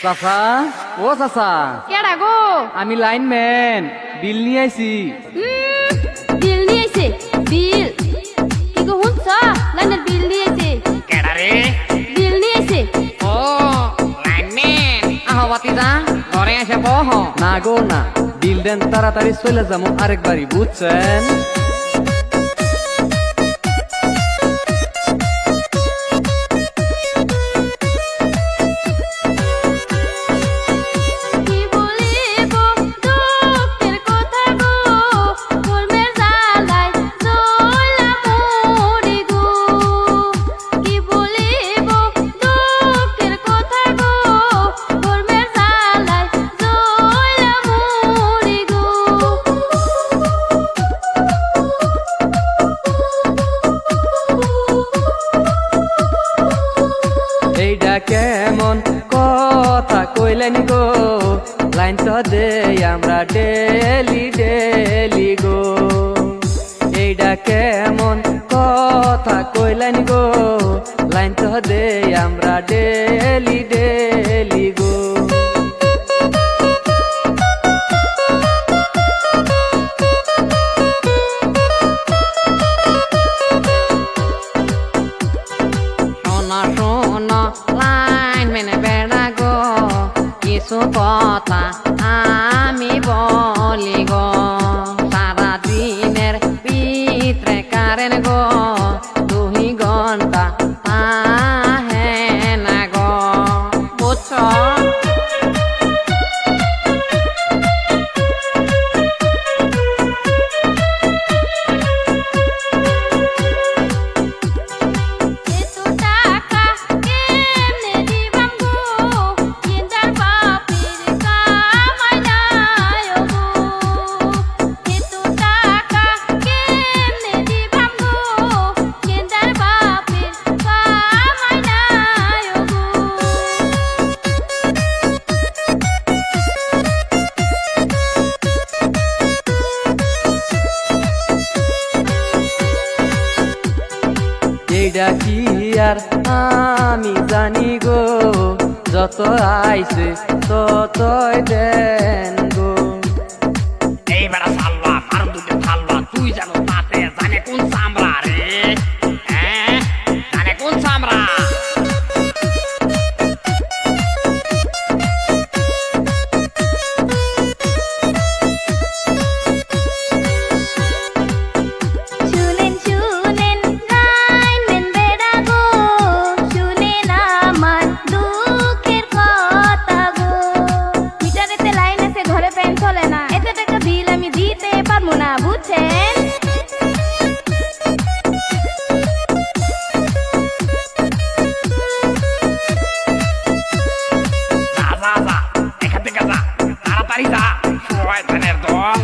চাচা, ও চাচা, কেডা গো? আমি লাইনম্যান, বিল নিয়ে আইছি। বিল নিয়ে আইছে? বিল কি গো শুনছ? লাইনের বিল নিয়ে আইছে। কেডা রে? বিল নিয়ে আইছে। ও লাইনম্যান, আহ বাতিজা ঘরে এসে বহ। না গো না, বিল দেন তাড়াতাড়ি চলে যাবো আরেকবারই, বুঝছেন? কি বলিব দুঃখের কথা গো, কর্মের জ্বালায় জ্বলা মরি গো। কি বলিব দুঃখের কথা গো, কর্মের জ্বালায় জ্বলা মরি গো। এইটা কেমন কথা কইলেন গো, লাইন তো দেই আমরা ডেলি ডেলি গো। এইটা কেমন কথা কইলেন গো, লাইন তো দেই আমরা ডেলি ডেলি গো। শোনো শোনো লাইনম্যান বেড়া গো, কিছু কথা আমি বলি গো। সারা দিনের ভিতরে কারেন গো 2 ঘন্টা আহে না গো, বুঝছো? এত টাকা কেমনে দিবাম গো, কিন্দার বাপের কামাই নাই গো। এত টাকা কেমনে দিবাম গো, কিন্দার বাপের কামাই নাই গো। এইটা কি আর আমি জানি গো, যত আইছে ততই দেন গো। এই বেড়া সালবা ফার্ম দুটো থালবা, তুই জানো তাতে জানে কোন চামড়া রে? হ্যাঁ জানে কোন চামড়া? শুনেন শুনেন লাইনম্যান বেড়া গো, শুনেন আমার দুঃখের কথা গো। মিটারেতে লাইন আছে, ঘরে ফ্যান চলে না, এত টাকা বিল আমি দিতে পারবো না, বুঝছেন? যা যা যা, এখান থেকে যা, তাড়াতাড়ি যা, শয়তানের দল।